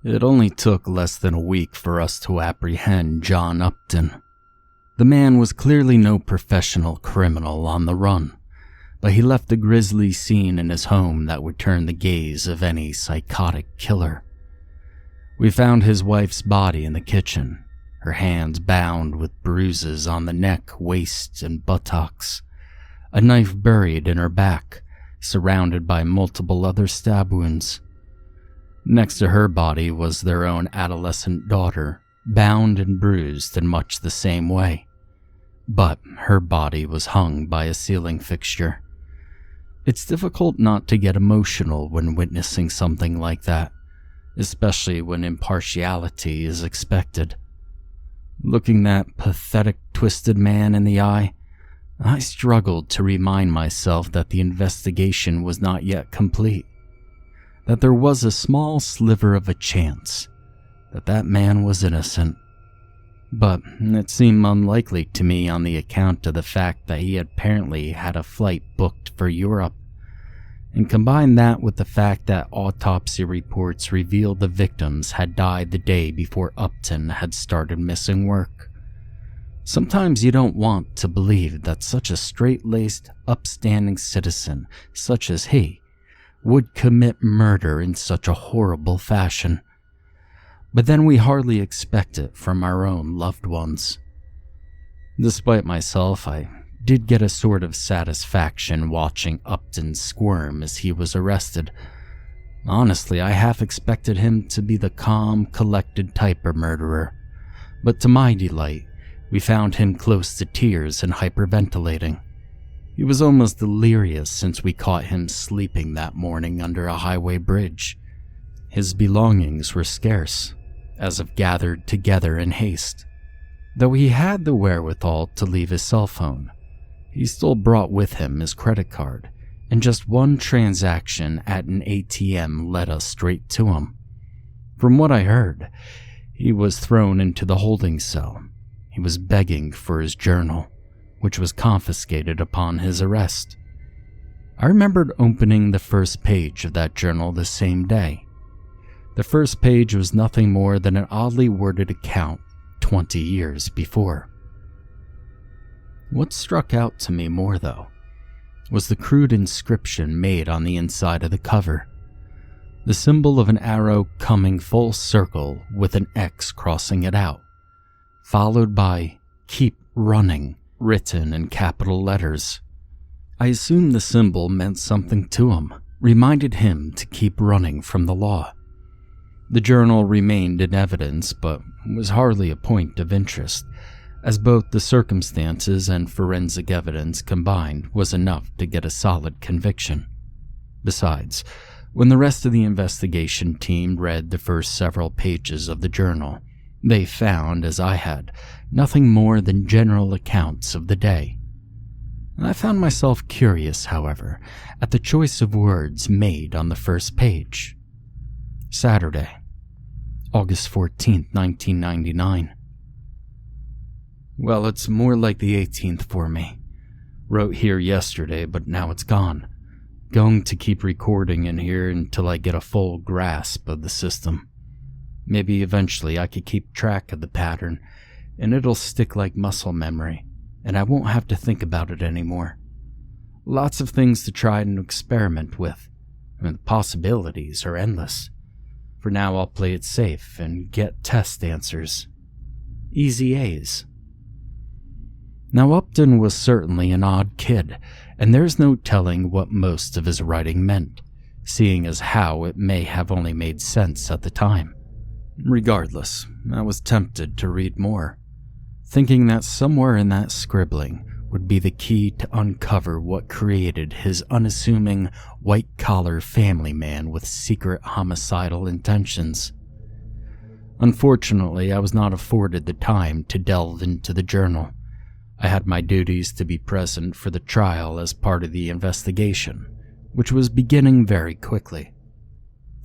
It only took less than a week for us to apprehend John Upton. The man was clearly no professional criminal on the run, but he left a grisly scene in his home that would turn the gaze of any psychotic killer. We found his wife's body in the kitchen, her hands bound with bruises on the neck, waist, and buttocks, a knife buried in her back, surrounded by multiple other stab wounds. Next to her body was their own adolescent daughter, bound and bruised in much the same way, but her body was hung by a ceiling fixture. It's difficult not to get emotional when witnessing something like that, especially when impartiality is expected. Looking that pathetic, twisted man in the eye, I struggled to remind myself that the investigation was not yet complete, that there was a small sliver of a chance that that man was innocent. But it seemed unlikely to me on the account of the fact that he apparently had a flight booked for Europe, and combine that with the fact that autopsy reports revealed the victims had died the day before Upton had started missing work. Sometimes you don't want to believe that such a straight-laced, upstanding citizen such as he would commit murder in such a horrible fashion. But then we hardly expect it from our own loved ones. Despite myself, I did get a sort of satisfaction watching Upton squirm as he was arrested. Honestly, I half expected him to be the calm, collected type of murderer, but to my delight, we found him close to tears and hyperventilating. He was almost delirious since we caught him sleeping that morning under a highway bridge. His belongings were scarce, as if gathered together in haste. Though he had the wherewithal to leave his cell phone, he still brought with him his credit card, and just one transaction at an ATM led us straight to him. From what I heard, he was thrown into the holding cell. He was begging for his journal, which was confiscated upon his arrest. I remembered opening the first page of that journal the same day. The first page was nothing more than an oddly worded account 20 years before. What struck out to me more, though, was the crude inscription made on the inside of the cover. The symbol of an arrow coming full circle with an X crossing it out, followed by "Keep Running" written in capital letters. I assumed the symbol meant something to him, reminded him to keep running from the law. The journal remained in evidence, but was hardly a point of interest, as both the circumstances and forensic evidence combined was enough to get a solid conviction. Besides, when the rest of the investigation team read the first several pages of the journal, they found, as I had, nothing more than general accounts of the day. I found myself curious, however, at the choice of words made on the first page. Saturday, August 14th, 1999. Well, it's more like the 18th for me. Wrote here yesterday, but now it's gone. Going to keep recording in here until I get a full grasp of the system. Maybe eventually I could keep track of the pattern, and it'll stick like muscle memory, and I won't have to think about it anymore. Lots of things to try and experiment with, and the possibilities are endless. For now, I'll play it safe and get test answers. Easy A's. Now, Upton was certainly an odd kid, and there's no telling what most of his writing meant, seeing as how it may have only made sense at the time. Regardless, I was tempted to read more, thinking that somewhere in that scribbling would be the key to uncover what created his unassuming, white-collar family man with secret homicidal intentions. Unfortunately, I was not afforded the time to delve into the journal. I had my duties to be present for the trial as part of the investigation, which was beginning very quickly.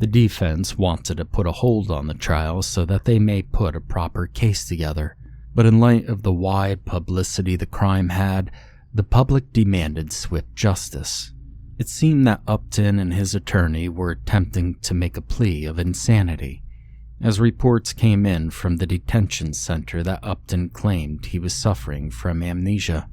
The defense wanted to put a hold on the trial so that they may put a proper case together, but in light of the wide publicity the crime had, the public demanded swift justice. It seemed that Upton and his attorney were attempting to make a plea of insanity, as reports came in from the detention center that Upton claimed he was suffering from amnesia.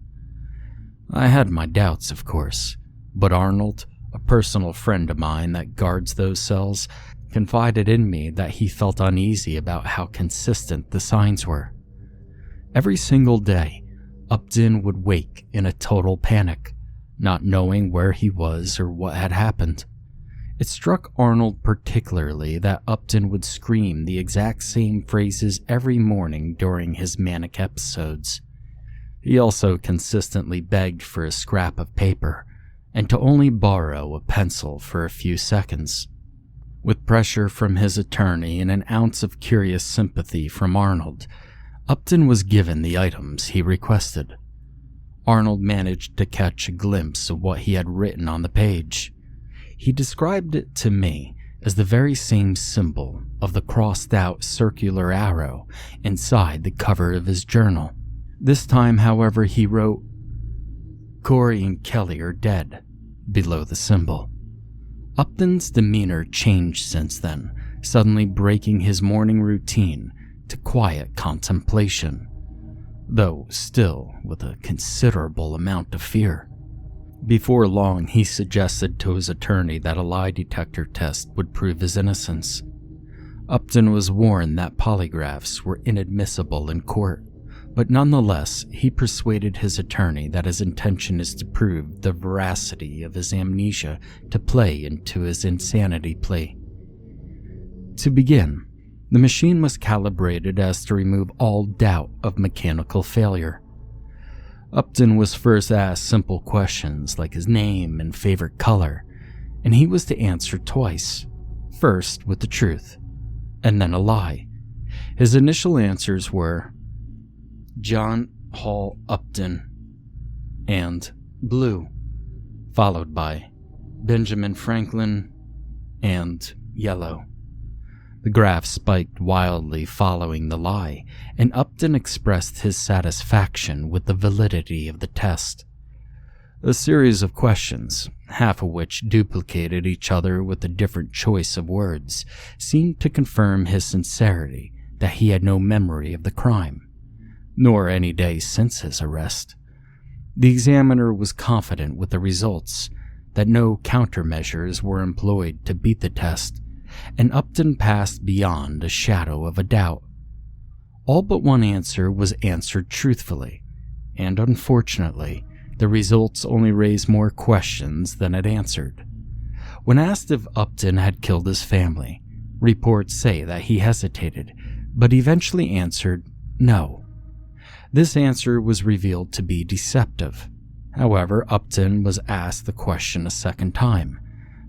I had my doubts, of course, but Arnold, a personal friend of mine that guards those cells, confided in me that he felt uneasy about how consistent the signs were. Every single day, Upton would wake in a total panic, not knowing where he was or what had happened. It struck Arnold particularly that Upton would scream the exact same phrases every morning during his manic episodes. He also consistently begged for a scrap of paper and to only borrow a pencil for a few seconds. With pressure from his attorney and an ounce of curious sympathy from Arnold, Upton was given the items he requested. Arnold managed to catch a glimpse of what he had written on the page. He described it to me as the very same symbol of the crossed-out circular arrow inside the cover of his journal. This time, however, he wrote, "Corey and Kelly are dead," below the symbol. Upton's demeanor changed since then, suddenly breaking his morning routine to quiet contemplation, though still with a considerable amount of fear. Before long, he suggested to his attorney that a lie detector test would prove his innocence. Upton was warned that polygraphs were inadmissible in court, but nonetheless, he persuaded his attorney that his intention is to prove the veracity of his amnesia to play into his insanity plea. To begin, the machine was calibrated as to remove all doubt of mechanical failure. Upton was first asked simple questions like his name and favorite color, and he was to answer twice, first with the truth, and then a lie. His initial answers were John Hall Upton and blue, followed by Benjamin Franklin and yellow. The graph spiked wildly following the lie, and Upton expressed his satisfaction with the validity of the test. A series of questions, half of which duplicated each other with a different choice of words, seemed to confirm his sincerity that he had no memory of the crime, nor any day since his arrest. The examiner was confident with the results, that no countermeasures were employed to beat the test, and Upton passed beyond a shadow of a doubt. All but one answer was answered truthfully, and unfortunately, the results only raised more questions than it answered. When asked if Upton had killed his family, reports say that he hesitated, but eventually answered no. This answer was revealed to be deceptive. However, Upton was asked the question a second time,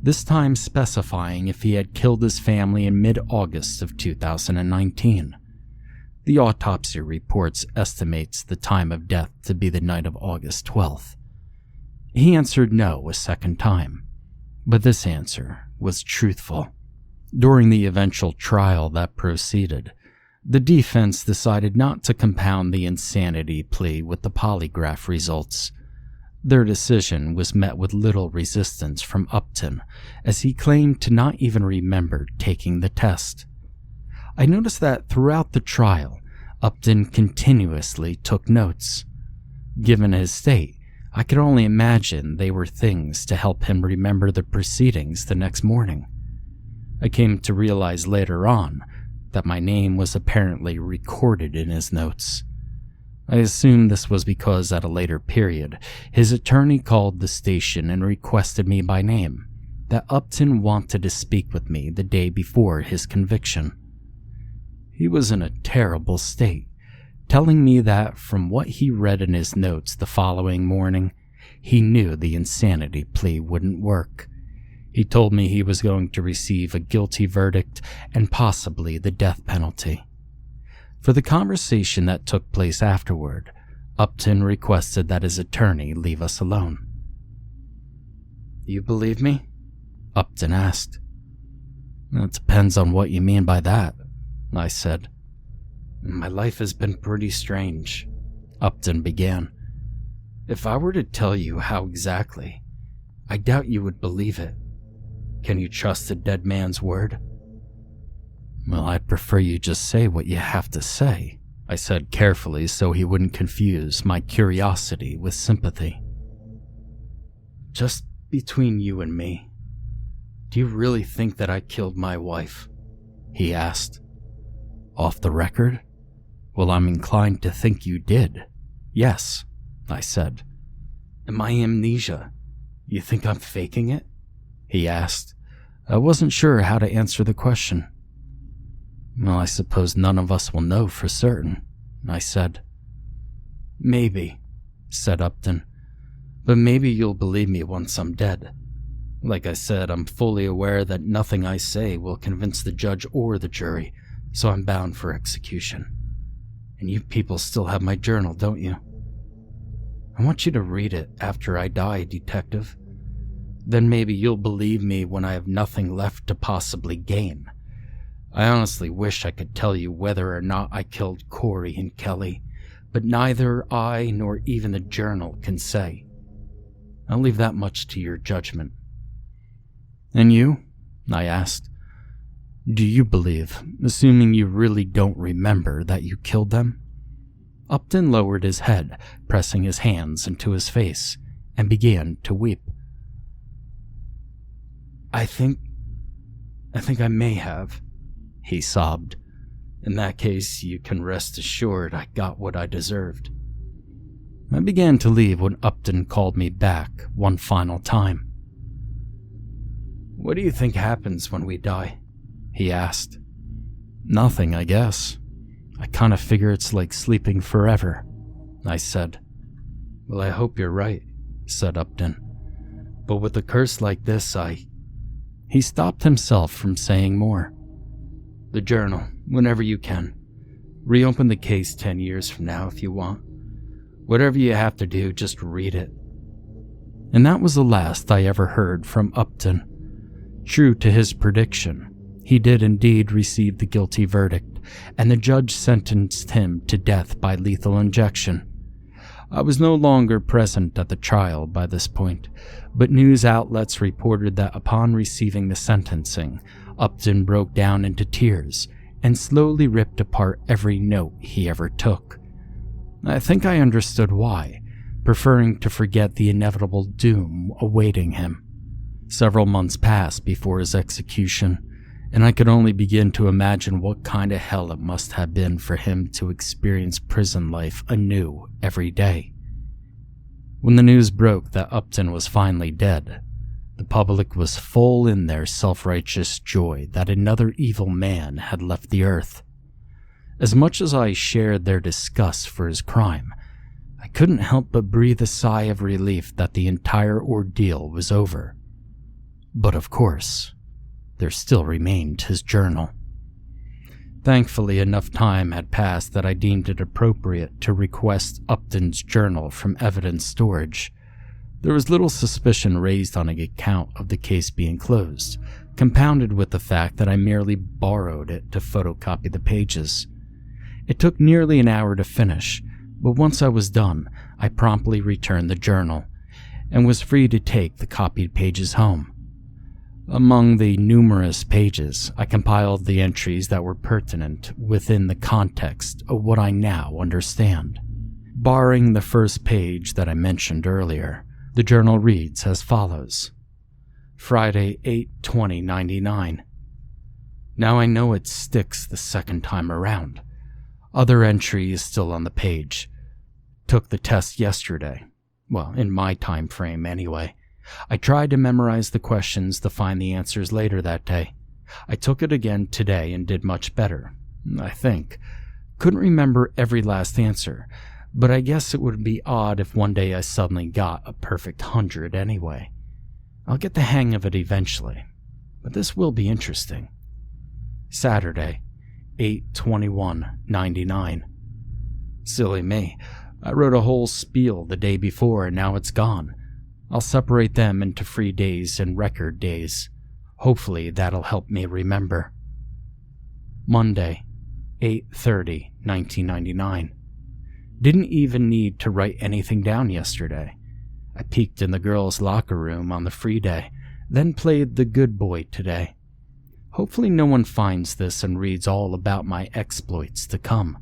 this time specifying if he had killed his family in mid-August of 2019. The autopsy reports estimates the time of death to be the night of August 12th. He answered no a second time, but this answer was truthful. During the eventual trial that proceeded, the defense decided not to compound the insanity plea with the polygraph results. Their decision was met with little resistance from Upton, as he claimed to not even remember taking the test. I noticed that throughout the trial, Upton continuously took notes. Given his state, I could only imagine they were things to help him remember the proceedings the next morning. I came to realize later on that my name was apparently recorded in his notes. I assume this was because at a later period, his attorney called the station and requested me by name, that Upton wanted to speak with me the day before his conviction. He was in a terrible state, telling me that from what he read in his notes the following morning, he knew the insanity plea wouldn't work. He told me he was going to receive a guilty verdict and possibly the death penalty. For the conversation that took place afterward, Upton requested that his attorney leave us alone. "You believe me?" Upton asked. "It depends on what you mean by that," I said. "My life has been pretty strange," Upton began. "If I were to tell you how exactly, I doubt you would believe it. Can you trust a dead man's word?" Well, I'd prefer you just say what you have to say, I said carefully so he wouldn't confuse my curiosity with sympathy. Just between you and me, do you really think that I killed my wife? He asked. Off the record? Well, I'm inclined to think you did. Yes, I said. And my amnesia, you think I'm faking it? He asked. I wasn't sure how to answer the question. Well, I suppose none of us will know for certain, I said. Maybe, said Upton, but maybe you'll believe me once I'm dead. Like I said, I'm fully aware that nothing I say will convince the judge or the jury, so I'm bound for execution. And you people still have my journal, don't you? I want you to read it after I die, Detective. Then maybe you'll believe me when I have nothing left to possibly gain. I honestly wish I could tell you whether or not I killed Corey and Kelly, but neither I nor even the journal can say. I'll leave that much to your judgment. And you? I asked. Do you believe, assuming you really don't remember, that you killed them? Upton lowered his head, pressing his hands into his face, and began to weep. I think I may have, he sobbed. In that case, you can rest assured I got what I deserved. I began to leave when Upton called me back one final time. What do you think happens when we die? He asked. Nothing, I guess. I kind of figure it's like sleeping forever, I said. Well, I hope you're right, said Upton. But with a curse like this, He stopped himself from saying more. The journal, whenever you can. Reopen the case 10 years from now if you want. Whatever you have to do, just read it. And that was the last I ever heard from Upton. True to his prediction, he did indeed receive the guilty verdict, and the judge sentenced him to death by lethal injection. I was no longer present at the trial by this point, but news outlets reported that upon receiving the sentencing, Upton broke down into tears and slowly ripped apart every note he ever took. I think I understood why, preferring to forget the inevitable doom awaiting him. Several months passed before his execution, and I could only begin to imagine what kind of hell it must have been for him to experience prison life anew every day. When the news broke that Upton was finally dead, the public was full in their self-righteous joy that another evil man had left the earth. As much as I shared their disgust for his crime, I couldn't help but breathe a sigh of relief that the entire ordeal was over. But of course, there still remained his journal. Thankfully, enough time had passed that I deemed it appropriate to request Upton's journal from evidence storage. There was little suspicion raised on account of the case being closed, compounded with the fact that I merely borrowed it to photocopy the pages. It took nearly an hour to finish, but once I was done, I promptly returned the journal, and was free to take the copied pages home. Among the numerous pages, I compiled the entries that were pertinent within the context of what I now understand. Barring the first page that I mentioned earlier, the journal reads as follows. Friday, 8/20/99. Now I know it sticks the second time around. Other entry is still on the page. Took the test yesterday. Well, in my time frame anyway. I tried to memorize the questions to find the answers later that day. I took it again today and did much better, I think. Couldn't remember every last answer, but I guess it would be odd if one day I suddenly got a perfect 100 anyway. I'll get the hang of it eventually, but this will be interesting. Saturday, 8/21/99. Silly me. I wrote a whole spiel the day before and now it's gone. I'll separate them into free days and record days. Hopefully that'll help me remember. Monday, 8/30/1999. Didn't even need to write anything down yesterday. I peeked in the girls' locker room on the free day, then played the good boy today. Hopefully no one finds this and reads all about my exploits to come.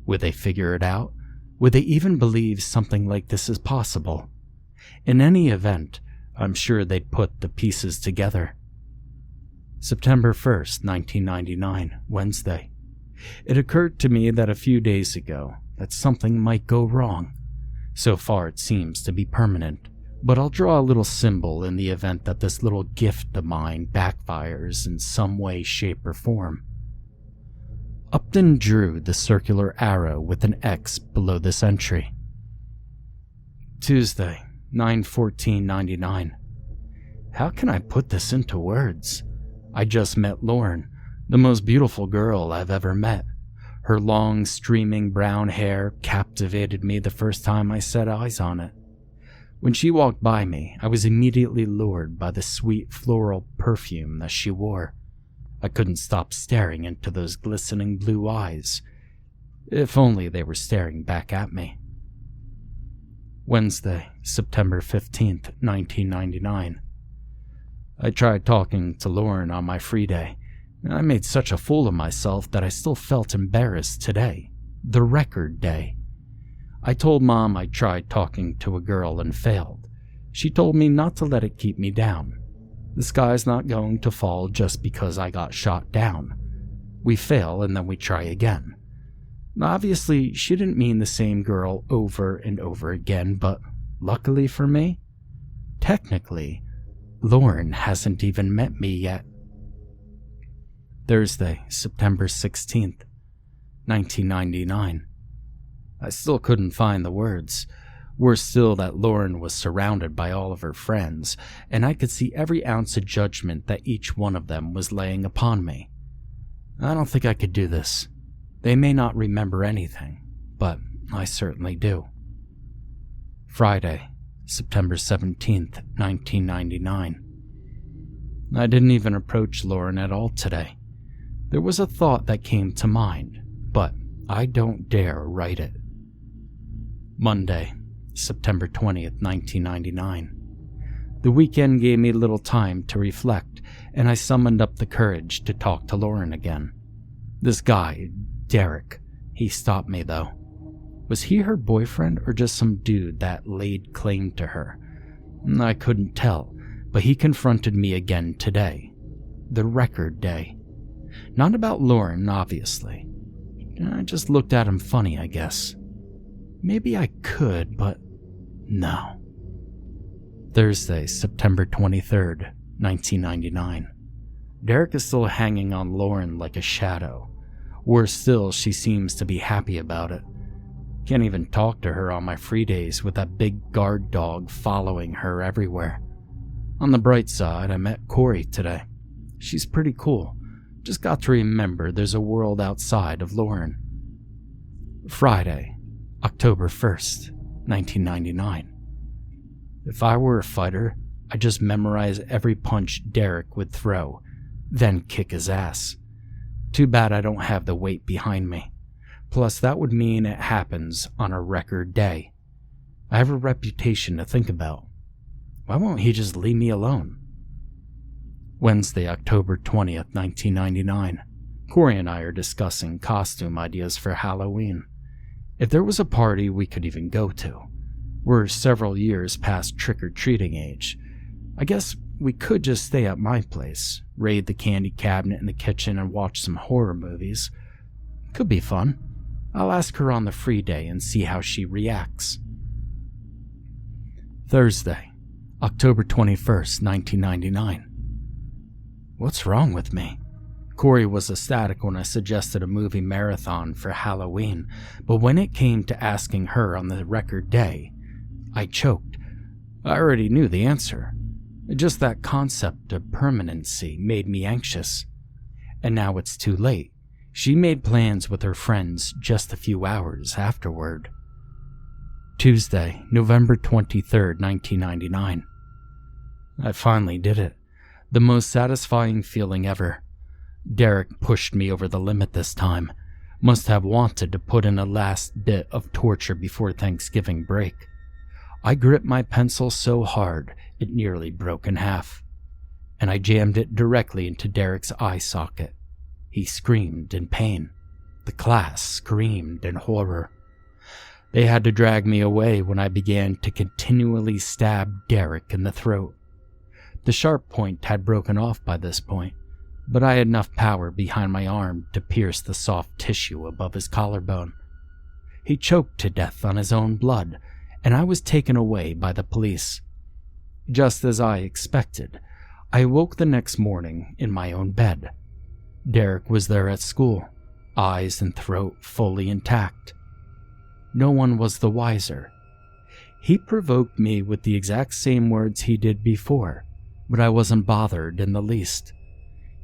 Would they figure it out? Would they even believe something like this is possible? In any event, I'm sure they'd put the pieces together. September 1st, 1999, Wednesday. It occurred to me that a few days ago that something might go wrong. So far it seems to be permanent, but I'll draw a little symbol in the event that this little gift of mine backfires in some way, shape, or form. Upton drew the circular arrow with an X below this entry. Tuesday, 9/14/99. How can I put this into words? I just met Lauren, the most beautiful girl I've ever met. Her long, streaming brown hair captivated me the first time I set eyes on it. When she walked by me, I was immediately lured by the sweet floral perfume that she wore. I couldn't stop staring into those glistening blue eyes. If only they were staring back at me. Wednesday, September 15th, 1999. I tried talking to Lauren on my free day. I made such a fool of myself that I still felt embarrassed today, the record day. I told Mom I tried talking to a girl and failed. She told me not to let it keep me down. The sky's not going to fall just because I got shot down. We fail and then we try again. Obviously, she didn't mean the same girl over and over again, but luckily for me, technically, Lauren hasn't even met me yet. Thursday, September 16th, 1999. I still couldn't find the words. Worse still that Lauren was surrounded by all of her friends, and I could see every ounce of judgment that each one of them was laying upon me. I don't think I could do this. They may not remember anything, but I certainly do. Friday, September 17th, 1999. I didn't even approach Lauren at all today. There was a thought that came to mind, but I don't dare write it. Monday, September 20th, 1999. The weekend gave me little time to reflect, and I summoned up the courage to talk to Lauren again. This guy, Derek, he stopped me though. Was he her boyfriend or just some dude that laid claim to her? I couldn't tell, but he confronted me again today. The record day. Not about Lauren, obviously. I just looked at him funny, I guess. Maybe I could, but no. Thursday, September 23rd, 1999. Derek is still hanging on Lauren like a shadow. Worse still, she seems to be happy about it. Can't even talk to her on my free days with that big guard dog following her everywhere. On the bright side, I met Corey today. She's pretty cool. Just got to remember there's a world outside of Lauren. Friday, October 1st, 1999. If I were a fighter, I'd just memorize every punch Derek would throw, then kick his ass. Too bad I don't have the weight behind me. Plus, that would mean it happens on a record day. I have a reputation to think about. Why won't he just leave me alone? Wednesday, October 20th, 1999. Corey and I are discussing costume ideas for Halloween. If there was a party we could even go to. We're several years past trick-or-treating age. I guess we could just stay at my place, raid the candy cabinet in the kitchen and watch some horror movies. Could be fun. I'll ask her on the free day and see how she reacts. Thursday, October 21st, 1999. What's wrong with me? Corey was ecstatic when I suggested a movie marathon for Halloween, but when it came to asking her on the record day, I choked. I already knew the answer. Just that concept of permanency made me anxious. And now it's too late. She made plans with her friends just a few hours afterward. Tuesday, November 23rd, 1999. I finally did it. The most satisfying feeling ever. Derek pushed me over the limit this time. Must have wanted to put in a last bit of torture before Thanksgiving break. I gripped my pencil so hard, it nearly broke in half. and I jammed it directly into Derek's eye socket. He screamed in pain. The class screamed in horror. They had to drag me away when I began to continually stab Derek in the throat. The sharp point had broken off by this point, but I had enough power behind my arm to pierce the soft tissue above his collarbone. He choked to death on his own blood, and I was taken away by the police. Just as I expected, I awoke the next morning in my own bed. Derek was there at school, eyes and throat fully intact. No one was the wiser. He provoked me with the exact same words he did before, but I wasn't bothered in the least.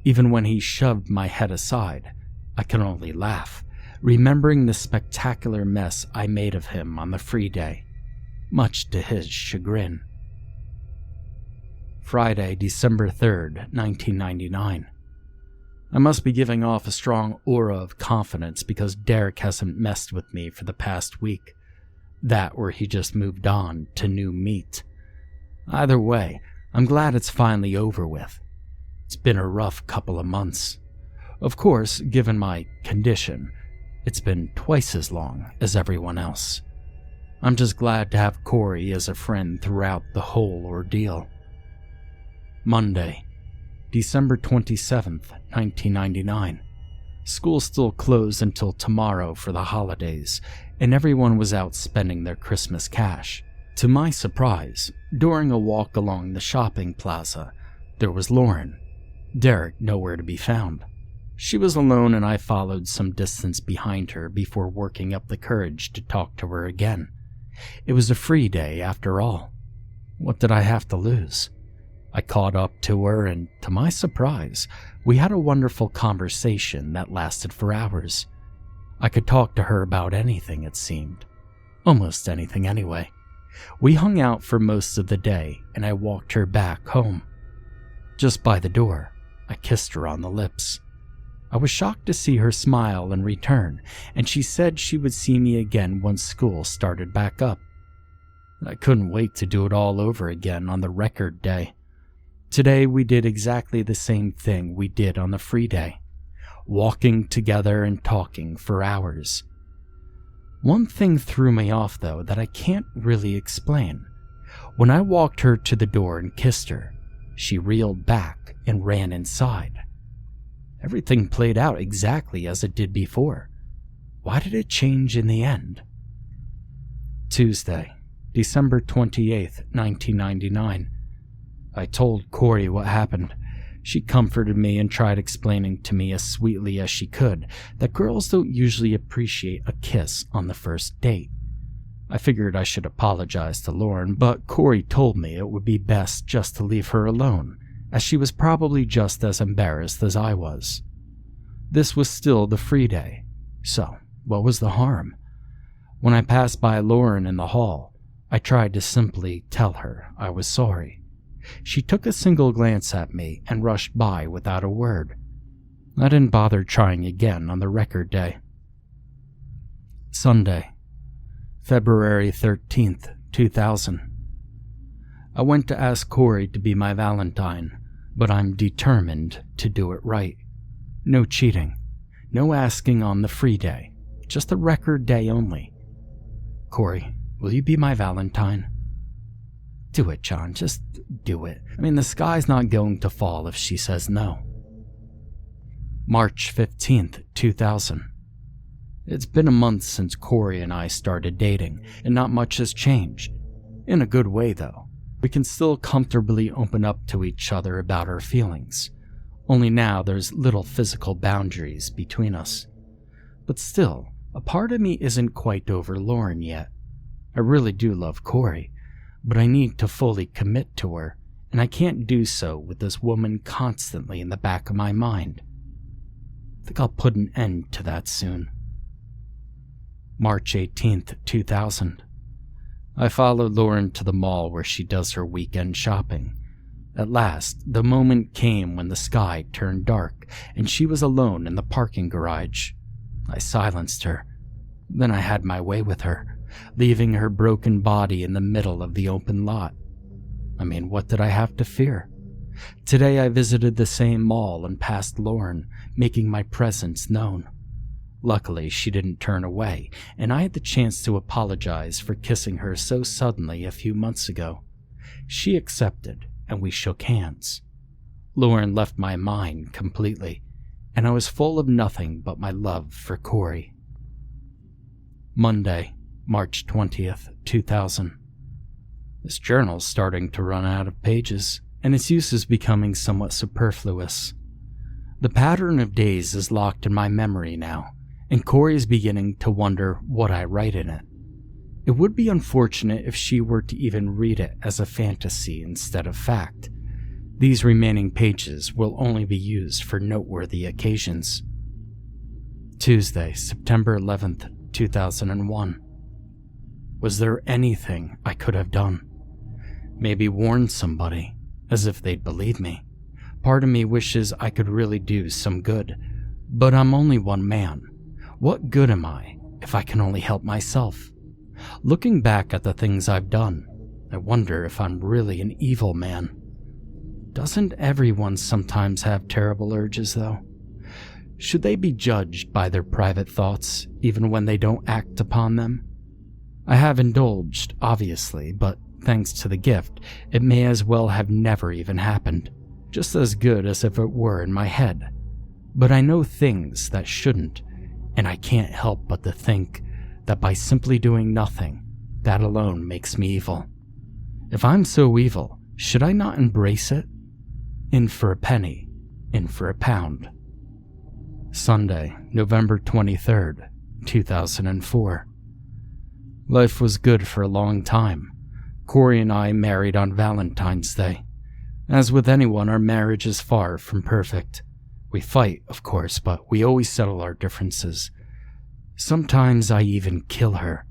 Even when he shoved my head aside, I could only laugh, remembering the spectacular mess I made of him on the free day, much to his chagrin. Friday, December 3rd, 1999. I must be giving off a strong aura of confidence because Derek hasn't messed with me for the past week. That or he just moved on to new meat. Either way, I'm glad it's finally over with. It's been a rough couple of months. Of course, given my condition, it's been twice as long as everyone else. I'm just glad to have Corey as a friend throughout the whole ordeal. Monday, December 27th, 1999. School still closed until tomorrow for the holidays, and everyone was out spending their Christmas cash. To my surprise, during a walk along the shopping plaza, there was Lauren. Derek nowhere to be found. She was alone, and I followed some distance behind her before working up the courage to talk to her again. It was a free day after all. What did I have to lose? I caught up to her, and to my surprise, we had a wonderful conversation that lasted for hours. I could talk to her about anything, it seemed. Almost anything anyway. We hung out for most of the day, and I walked her back home. Just by the door, I kissed her on the lips. I was shocked to see her smile in return, and she said she would see me again once school started back up. I couldn't wait to do it all over again on the record day. Today we did exactly the same thing we did on the free day, walking together and talking for hours. One thing threw me off though that I can't really explain. When I walked her to the door and kissed her, she reeled back and ran inside. Everything played out exactly as it did before. Why did it change in the end? Tuesday, December 28th, 1999. I told Corey what happened. She comforted me and tried explaining to me as sweetly as she could that girls don't usually appreciate a kiss on the first date. I figured I should apologize to Lauren, but Corey told me it would be best just to leave her alone, as she was probably just as embarrassed as I was. This was still the free day, so what was the harm? When I passed by Lauren in the hall, I tried to simply tell her I was sorry. She took a single glance at me and rushed by without a word. I didn't bother trying again on the record day. Sunday, February 13th, 2000. I went to ask Corey to be my Valentine, but I'm determined to do it right. No cheating, no asking on the free day, just the record day only. Corey, will you be my Valentine? Do it, John, just do it. I mean, the sky's not going to fall if she says no. March 15th, 2000. It's been a month since Corey and I started dating, and not much has changed. In a good way, though. We can still comfortably open up to each other about our feelings. Only now there's little physical boundaries between us. But still, a part of me isn't quite over Lauren yet. I really do love Corey, but I need to fully commit to her, and I can't do so with this woman constantly in the back of my mind. I think I'll put an end to that soon. March 18th, 2000. I followed Lauren to the mall where she does her weekend shopping. At last, the moment came when the sky turned dark and she was alone in the parking garage. I silenced her. Then I had my way with her, leaving her broken body in the middle of the open lot. I mean, what did I have to fear? Today I visited the same mall and passed Lauren, making my presence known. Luckily, she didn't turn away, and I had the chance to apologize for kissing her so suddenly a few months ago. She accepted, and we shook hands. Lauren left my mind completely, and I was full of nothing but my love for Corey. Monday, March 20th, 2000. This journal's starting to run out of pages, and its use is becoming somewhat superfluous. The pattern of days is locked in my memory now, and Corey is beginning to wonder what I write in it. It would be unfortunate if she were to even read it as a fantasy instead of fact. These remaining pages will only be used for noteworthy occasions. Tuesday, September 11th, 2001. Was there anything I could have done? Maybe warn somebody, as if they'd believe me. Part of me wishes I could really do some good, but I'm only one man. What good am I if I can only help myself? Looking back at the things I've done, I wonder if I'm really an evil man. Doesn't everyone sometimes have terrible urges, though? Should they be judged by their private thoughts, even when they don't act upon them? I have indulged, obviously, but thanks to the gift, it may as well have never even happened, just as good as if it were in my head. But I know things that shouldn't, and I can't help but to think that by simply doing nothing, that alone makes me evil. If I'm so evil, should I not embrace it? In for a penny, in for a pound. Sunday, November 23rd, 2004. Life was good for a long time. Corey and I married on Valentine's Day. As with anyone, our marriage is far from perfect. We fight, of course, but we always settle our differences. Sometimes I even kill her,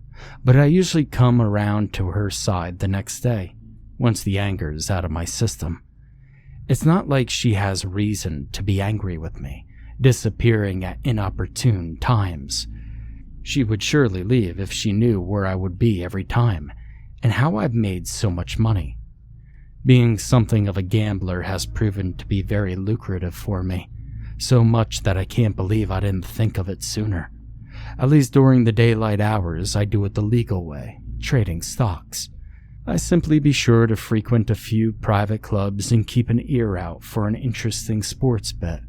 but I usually come around to her side the next day, once the anger is out of my system. It's not like she has reason to be angry with me, disappearing at inopportune times. She would surely leave if she knew where I would be every time, and how I've made so much money. Being something of a gambler has proven to be very lucrative for me, so much that I can't believe I didn't think of it sooner. At least during the daylight hours, I do it the legal way, trading stocks. I simply be sure to frequent a few private clubs and keep an ear out for an interesting sports bet.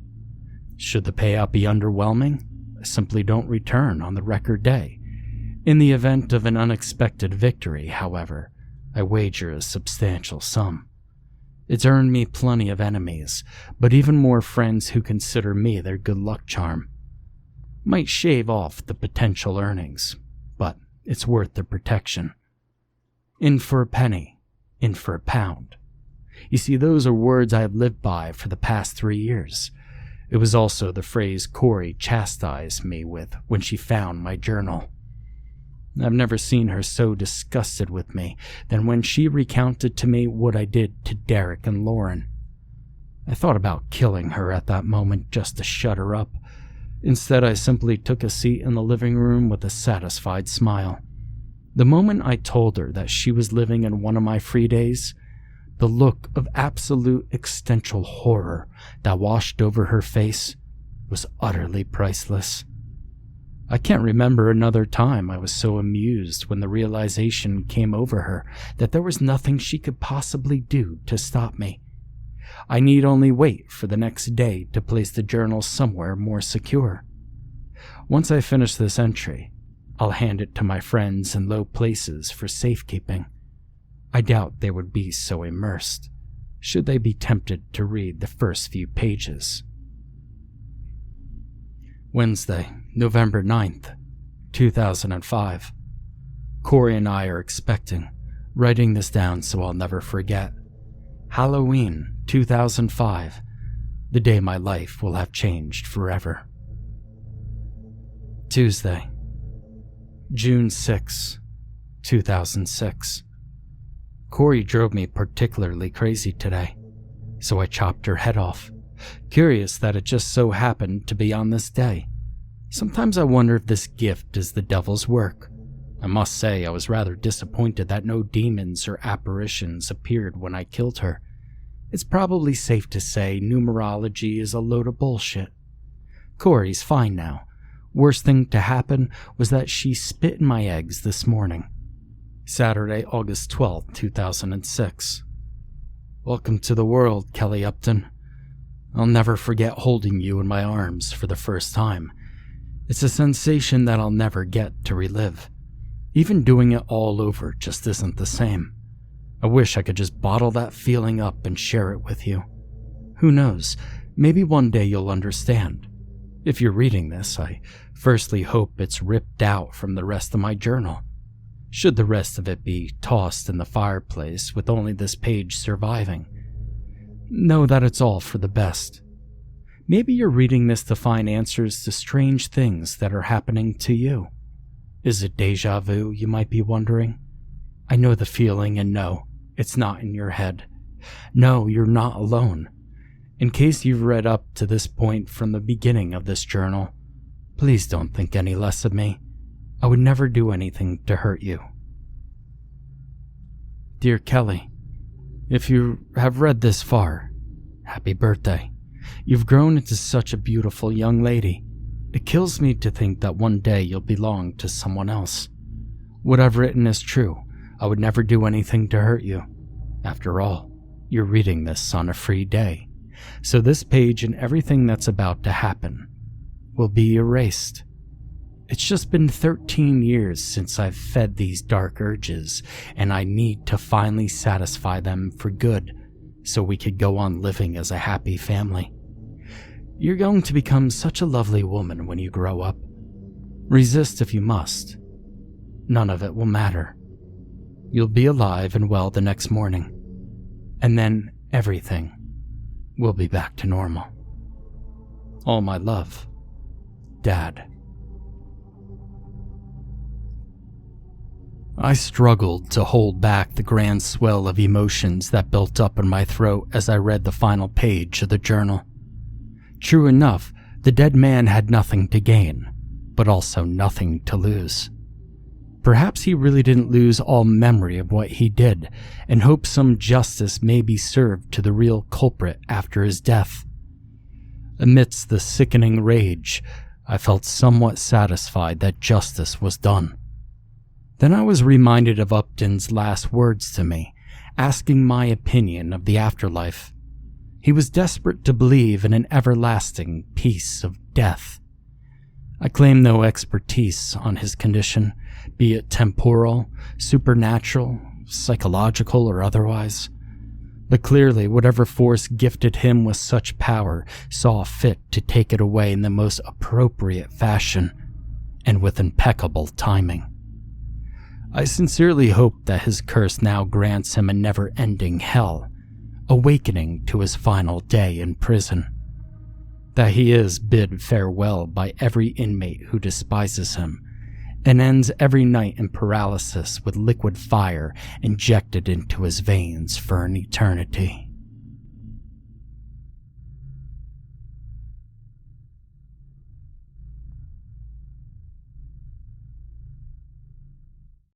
Should the payout be underwhelming, I simply don't return on the record day. In the event of an unexpected victory, however, I wager a substantial sum. It's earned me plenty of enemies, but even more friends who consider me their good luck charm. Might shave off the potential earnings, but it's worth the protection. In for a penny, in for a pound. You see, those are words I have lived by for the past 3 years. It was also the phrase Corey chastised me with when she found my journal. I've never seen her so disgusted with me than when she recounted to me what I did to Derek and Lauren. I thought about killing her at that moment just to shut her up. Instead, I simply took a seat in the living room with a satisfied smile. The moment I told her that she was living in one of my free days, the look of absolute existential horror that washed over her face was utterly priceless. I can't remember another time I was so amused when the realization came over her that there was nothing she could possibly do to stop me. I need only wait for the next day to place the journal somewhere more secure. Once I finish this entry, I'll hand it to my friends in low places for safekeeping. I doubt they would be so immersed, should they be tempted to read the first few pages. Wednesday, November 9th, 2005. Corey and I are expecting, writing this down so I'll never forget. Halloween 2005, the day my life will have changed forever. Tuesday, June 6, 2006. Corey drove me particularly crazy today, so I chopped her head off. Curious that it just so happened to be on this day. Sometimes I wonder if this gift is the devil's work. I must say I was rather disappointed that no demons or apparitions appeared when I killed her. It's probably safe to say numerology is a load of bullshit. Corey's fine now. Worst thing to happen was that she spit in my eggs this morning. Saturday, August 12th, 2006. Welcome to the world, Kelly Upton. I'll never forget holding you in my arms for the first time. It's a sensation that I'll never get to relive. Even doing it all over just isn't the same. I wish I could just bottle that feeling up and share it with you. Who knows, maybe one day you'll understand. If you're reading this, I firstly hope it's ripped out from the rest of my journal. Should the rest of it be tossed in the fireplace with only this page surviving, know that it's all for the best. Maybe you're reading this to find answers to strange things that are happening to you. Is it deja vu, you might be wondering? I know the feeling, and no, it's not in your head. No, you're not alone. In case you've read up to this point from the beginning of this journal, please don't think any less of me. I would never do anything to hurt you. Dear Kelly, if you have read this far, happy birthday. You've grown into such a beautiful young lady. It kills me to think that one day you'll belong to someone else. What I've written is true. I would never do anything to hurt you. After all, you're reading this on a free day, so this page and everything that's about to happen will be erased. It's just been 13 years since I've fed these dark urges, and I need to finally satisfy them for good so we could go on living as a happy family. You're going to become such a lovely woman when you grow up. Resist if you must. None of it will matter. You'll be alive and well the next morning, and then everything will be back to normal. All my love, Dad. I struggled to hold back the grand swell of emotions that built up in my throat as I read the final page of the journal. True enough, the dead man had nothing to gain, but also nothing to lose. Perhaps he really didn't lose all memory of what he did, and hoped some justice may be served to the real culprit after his death. Amidst the sickening rage, I felt somewhat satisfied that justice was done. Then I was reminded of Upton's last words to me, asking my opinion of the afterlife. He was desperate to believe in an everlasting peace of death. I claim no expertise on his condition, be it temporal, supernatural, psychological, or otherwise. But clearly, whatever force gifted him with such power saw fit to take it away in the most appropriate fashion, and with impeccable timing. I sincerely hope that his curse now grants him a never-ending hell, awakening to his final day in prison. That he is bid farewell by every inmate who despises him, and ends every night in paralysis with liquid fire injected into his veins for an eternity.